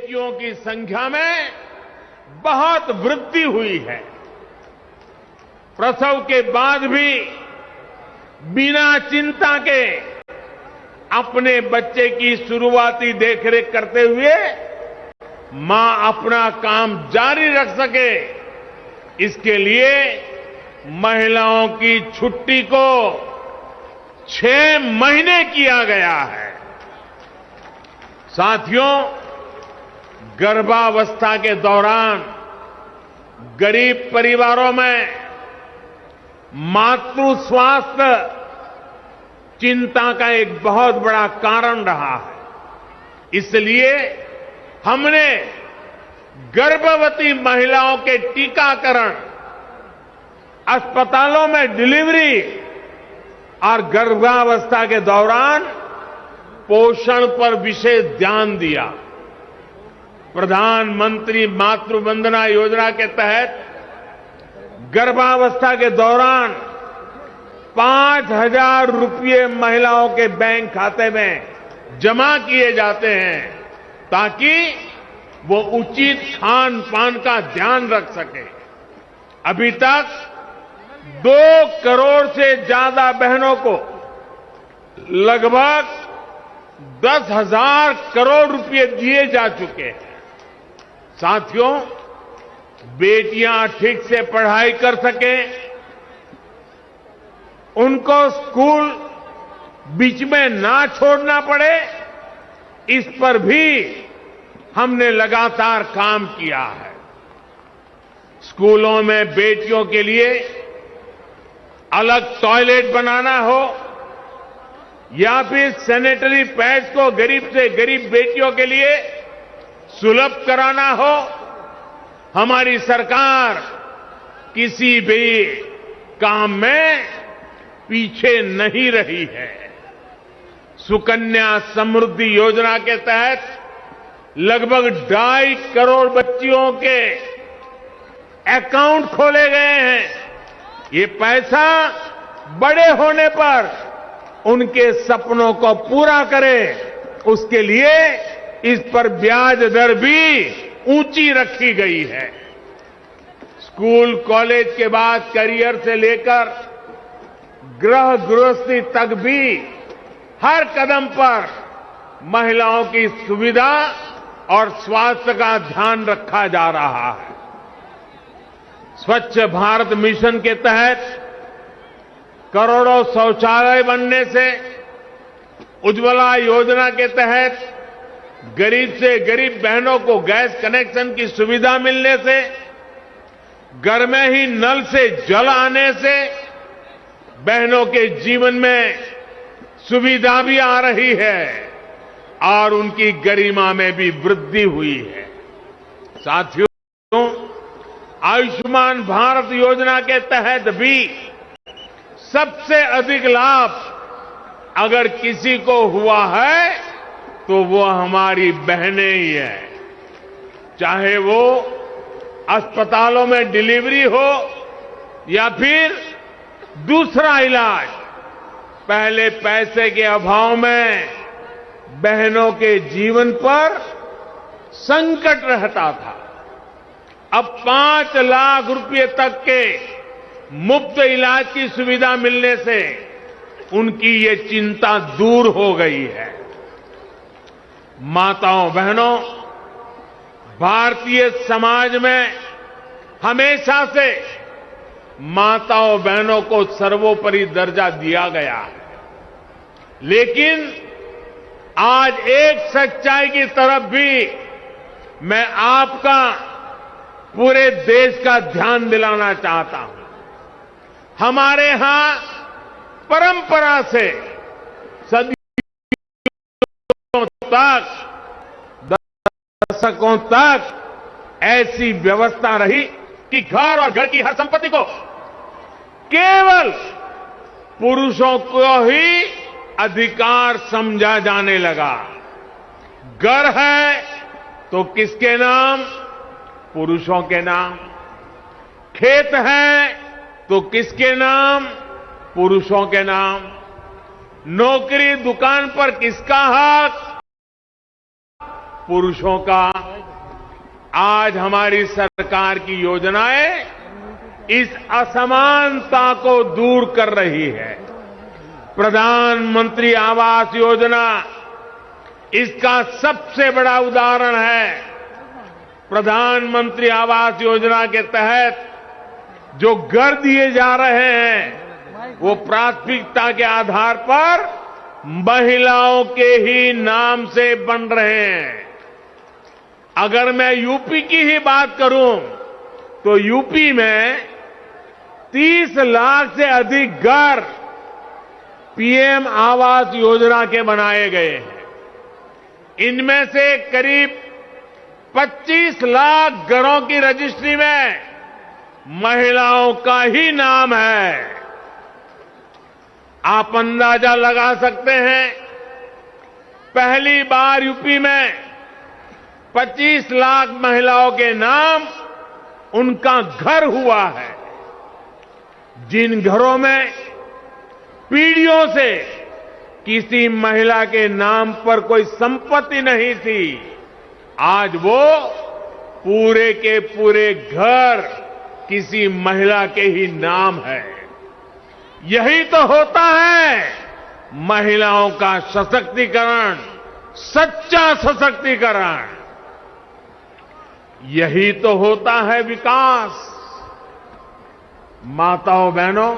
बेटियों की संख्या में बहुत वृद्धि हुई है। प्रसव के बाद भी बिना चिंता के अपने बच्चे की शुरुआती देखरेख करते हुए मां अपना काम जारी रख सके, इसके लिए महिलाओं की छुट्टी को 6 महीने किया गया है। साथियों, गर्भावस्था के दौरान गरीब परिवारों में मातृ स्वास्थ्य चिंता का एक बहुत बड़ा कारण रहा है। इसलिए हमने गर्भवती महिलाओं के टीकाकरण, अस्पतालों में डिलीवरी और गर्भावस्था के दौरान पोषण पर विशेष ध्यान दिया। प्रधानमंत्री मातृ वंदना योजना के तहत गर्भावस्था के दौरान 5,000 रुपये महिलाओं के बैंक खाते में जमा किए जाते हैं ताकि वो उचित खान पान का ध्यान रख सके। अभी तक 2 करोड़ से ज्यादा बहनों को लगभग 10,000 करोड़ रुपए दिए जा चुके हैं। साथियों, बेटियां ठीक से पढ़ाई कर सकें, उनको स्कूल बीच में ना छोड़ना पड़े, इस पर भी हमने लगातार काम किया है। स्कूलों में बेटियों के लिए अलग टॉयलेट बनाना हो या फिर सैनिटरी पैड्स को गरीब से गरीब बेटियों के लिए सुलभ कराना हो, हमारी सरकार किसी भी काम में पीछे नहीं रही है। सुकन्या समृद्धि योजना के तहत लगभग 2.5 करोड़ बच्चियों के अकाउंट खोले गए हैं। ये पैसा बड़े होने पर उनके सपनों को पूरा करे, उसके लिए इस पर ब्याज दर भी ऊंची रखी गई है। स्कूल कॉलेज के बाद करियर से लेकर गृहस्थी तक भी हर कदम पर महिलाओं की सुविधा और स्वास्थ्य का ध्यान रखा जा रहा है। स्वच्छ भारत मिशन के तहत करोड़ों शौचालय बनने से, उज्ज्वला योजना के तहत गरीब से गरीब बहनों को गैस कनेक्शन की सुविधा मिलने से, घर में ही नल से जल आने से बहनों के जीवन में सुविधा भी आ रही है और उनकी गरिमा में भी वृद्धि हुई है। साथियों, आयुष्मान भारत योजना के तहत भी सबसे अधिक लाभ अगर किसी को हुआ है तो वो हमारी बहनें ही हैं। चाहे वो अस्पतालों में डिलीवरी हो या फिर दूसरा इलाज, पहले पैसे के अभाव में बहनों के जीवन पर संकट रहता था। अब 5 लाख रुपए तक के मुफ्त इलाज की सुविधा मिलने से उनकी ये चिंता दूर हो गई है। माताओं बहनों, भारतीय समाज में हमेशा से माताओं बहनों को सर्वोपरि दर्जा दिया गया है, लेकिन आज एक सच्चाई की तरफ भी मैं आपका, पूरे देश का ध्यान दिलाना चाहता हूं। हमारे यहां परंपरा से सदियों तक, दशकों तक ऐसी व्यवस्था रही कि घर और घर की हर संपत्ति को केवल पुरुषों को ही अधिकार समझा जाने लगा। घर है तो किसके नाम? पुरुषों के नाम। खेत है तो किसके नाम? पुरुषों के नाम। नौकरी दुकान पर किसका हक? पुरुषों का। आज हमारी सरकार की योजनाएं इस असमानता को दूर कर रही है। प्रधानमंत्री आवास योजना इसका सबसे बड़ा उदाहरण है। प्रधानमंत्री आवास योजना के तहत जो घर दिए जा रहे हैं वो प्राथमिकता के आधार पर महिलाओं के ही नाम से बन रहे हैं। अगर मैं यूपी की ही बात करूं तो यूपी में 30 लाख से अधिक घर पीएम आवास योजना के बनाए गए हैं। इनमें से करीब 25 लाख घरों की रजिस्ट्री में महिलाओं का ही नाम है। आप अंदाजा लगा सकते हैं, पहली बार यूपी में 25 लाख महिलाओं के नाम उनका घर हुआ है। जिन घरों में पीढ़ियों से किसी महिला के नाम पर कोई संपत्ति नहीं थी, आज वो पूरे के पूरे घर किसी महिला के ही नाम है। यही तो होता है महिलाओं का सशक्तिकरण, सच्चा सशक्तिकरण। यही तो होता है विकास। माताओं बहनों,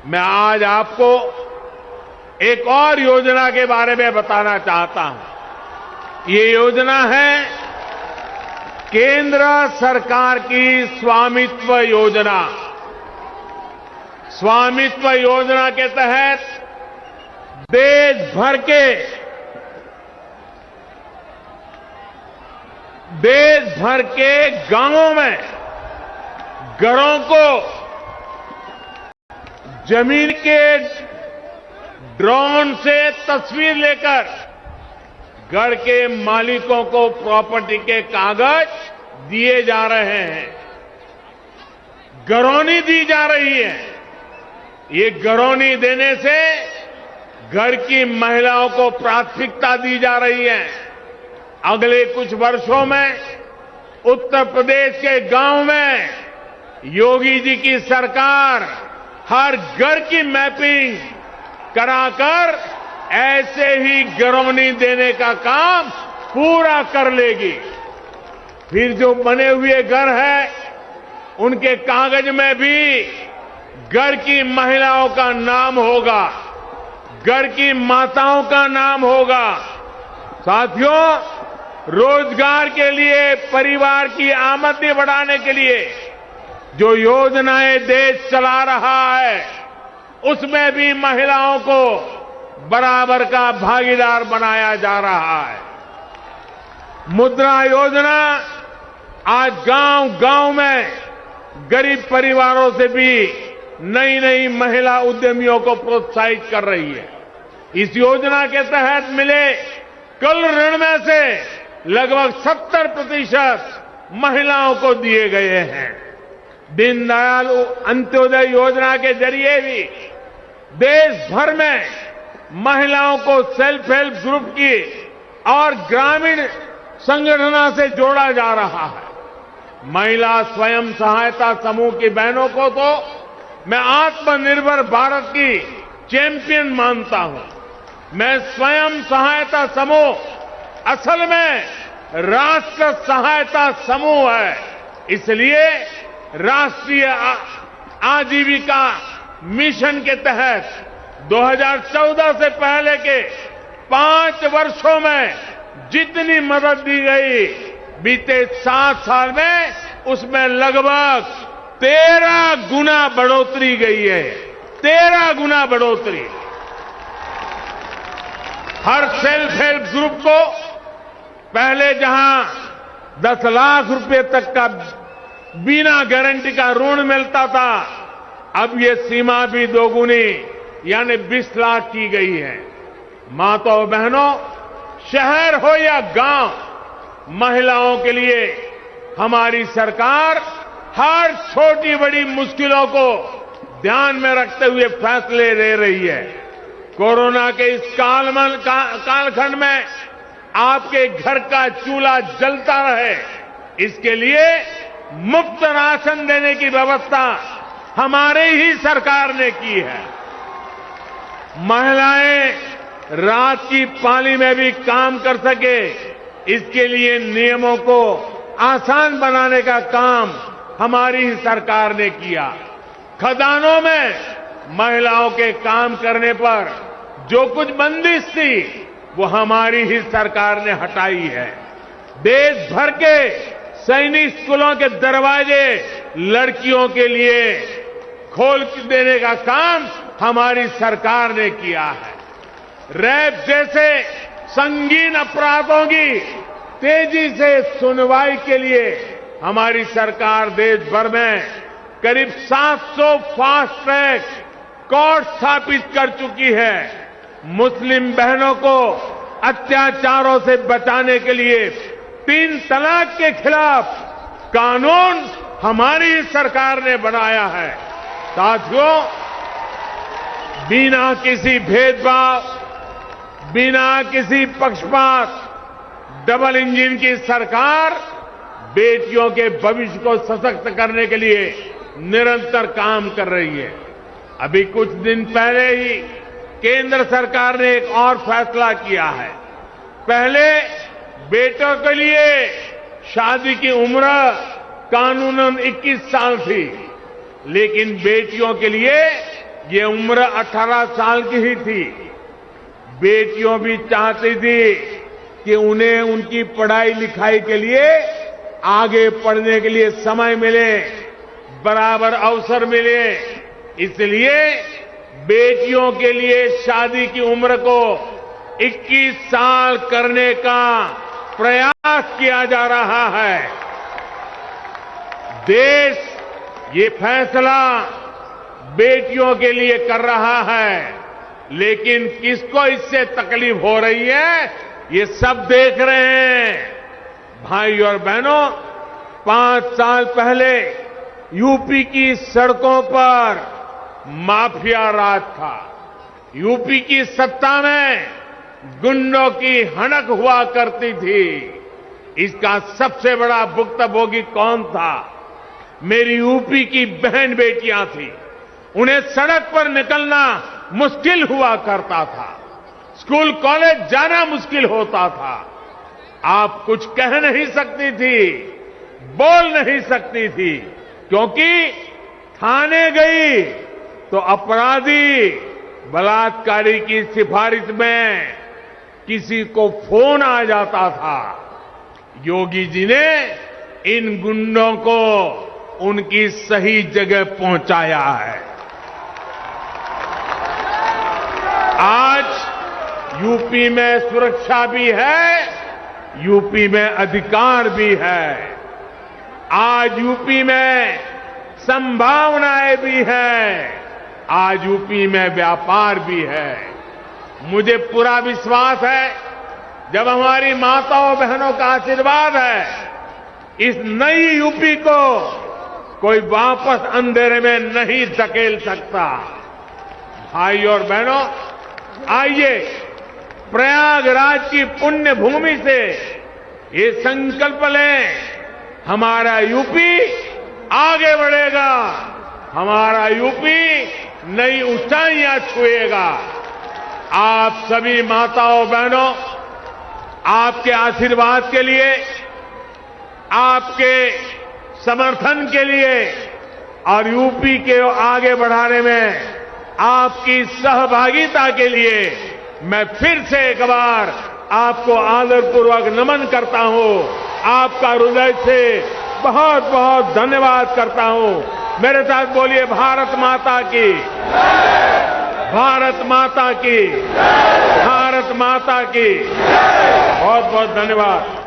मैं आज आपको एक और योजना के बारे में बताना चाहता हूं। ये योजना है केंद्र सरकार की स्वामित्व योजना। स्वामित्व योजना के तहत देश भर के गांवों में घरों को जमीन के ड्रोन से तस्वीर लेकर घर के मालिकों को प्रॉपर्टी के कागज दिए जा रहे हैं। घरौनी दी जा रही है। ये घरौनी देने से घर की महिलाओं को प्राथमिकता दी जा रही है। अगले कुछ वर्षों में उत्तर प्रदेश के गांव में योगी जी की सरकार हर घर की मैपिंग कराकर ऐसे ही घरौनी देने का काम पूरा कर लेगी। फिर जो बने हुए घर है उनके कागज में भी घर की महिलाओं का नाम होगा, घर की माताओं का नाम होगा। साथियों, रोजगार के लिए, परिवार की आमदनी बढ़ाने के लिए जो योजनाएं देश चला रहा है उसमें भी महिलाओं को बराबर का भागीदार बनाया जा रहा है। मुद्रा योजना आज गांव-गांव में गरीब परिवारों से भी नई नई महिला उद्यमियों को प्रोत्साहित कर रही है। इस योजना के तहत मिले कुल ऋण में से लगभग 70% महिलाओं को दिए गए हैं। दीनदयाल अंत्योदय योजना के जरिए भी देश भर में महिलाओं को सेल्फ हेल्प ग्रुप की और ग्रामीण संगठनों से जोड़ा जा रहा है। महिला स्वयं सहायता समूह की बहनों को तो मैं आत्मनिर्भर भारत की चैंपियन मानता हूं। मैं स्वयं सहायता समूह असल में राष्ट्र सहायता समूह है। इसलिए राष्ट्रीय आजीविका मिशन के तहत 2014 से पहले के 5 वर्षों में जितनी मदद दी गई, बीते 7 साल में उसमें लगभग 13 गुना बढ़ोतरी गई है। 13 गुना बढ़ोतरी। हर सेल्फ हेल्प ग्रुप को पहले जहां 10 लाख रुपए तक का बिना गारंटी का ऋण मिलता था, अब ये सीमा भी दोगुनी यानी 20 लाख की गई है। माताओं बहनों, शहर हो या गांव, महिलाओं के लिए हमारी सरकार हर छोटी बड़ी मुश्किलों को ध्यान में रखते हुए फैसले ले रही है। कोरोना के इस कालखंड में आपके घर का चूल्हा जलता रहे, इसके लिए मुफ्त राशन देने की व्यवस्था हमारे ही सरकार ने की है। महिलाएं रात की पाली में भी काम कर सके, इसके लिए नियमों को आसान बनाने का काम हमारी ही सरकार ने किया। खदानों में महिलाओं के काम करने पर जो कुछ बंदिश थी वो हमारी ही सरकार ने हटाई है। देश भर के सैनिक स्कूलों के दरवाजे लड़कियों के लिए खोल देने का काम हमारी सरकार ने किया है। रेप जैसे संगीन अपराधों की तेजी से सुनवाई के लिए हमारी सरकार देश भर में करीब 700 फास्ट ट्रैक कोर्ट स्थापित कर चुकी है। मुस्लिम बहनों को अत्याचारों से बचाने के लिए 3 तलाक के खिलाफ कानून हमारी सरकार ने बनाया है। साथियों, बिना किसी भेदभाव, बिना किसी पक्षपात, डबल इंजन की सरकार बेटियों के भविष्य को सशक्त करने के लिए निरंतर काम कर रही है। अभी कुछ दिन पहले ही केंद्र सरकार ने एक और फैसला किया है। पहले बेटों के लिए शादी की उम्र कानूनन 21 साल थी, लेकिन बेटियों के लिए ये उम्र 18 साल की ही थी। बेटियों भी चाहती थी कि उन्हें उनकी पढ़ाई लिखाई के लिए आगे पढ़ने के लिए समय मिले, बराबर अवसर मिले। इसलिए बेटियों के लिए शादी की उम्र को 21 साल करने का प्रयास किया जा रहा है। देश ये फैसला बेटियों के लिए कर रहा है, लेकिन किसको इससे तकलीफ हो रही है ये सब देख रहे हैं। भाई और बहनों, 5 साल पहले यूपी की सड़कों पर माफिया राज था। यूपी की सत्ता में गुंडों की हनक हुआ करती थी। इसका सबसे बड़ा भुक्तभोगी कौन था? मेरी यूपी की बहन बेटियां थी। उन्हें सड़क पर निकलना मुश्किल हुआ करता था, स्कूल कॉलेज जाना मुश्किल होता था। आप कुछ कह नहीं सकती थी, बोल नहीं सकती थी, क्योंकि थाने गई तो अपराधी बलात्कारी की सिफारिश में किसी को फोन आ जाता था। योगी जी ने इन गुंडों को उनकी सही जगह पहुंचाया है। आज यूपी में सुरक्षा भी है, यूपी में अधिकार भी है। आज यूपी में संभावनाएं भी हैं, आज यूपी में व्यापार भी है। मुझे पूरा विश्वास है, जब हमारी माताओं बहनों का आशीर्वाद है, इस नई यूपी को कोई वापस अंधेरे में नहीं धकेल सकता। भाई और बहनों, आइए प्रयागराज की पुण्य भूमि से ये संकल्प लें, हमारा यूपी आगे बढ़ेगा, हमारा यूपी नई ऊंचाइयां छुएगा। आप सभी माताओं बहनों, आपके आशीर्वाद के लिए, आपके समर्थन के लिए और यूपी के आगे बढ़ाने में आपकी सहभागिता के लिए मैं फिर से एक बार आपको आदरपूर्वक नमन करता हूं। आपका हृदय से बहुत बहुत धन्यवाद करता हूं। मेरे साथ बोलिए, भारत माता की, भारत माता की, भारत माता की। बहुत बहुत धन्यवाद।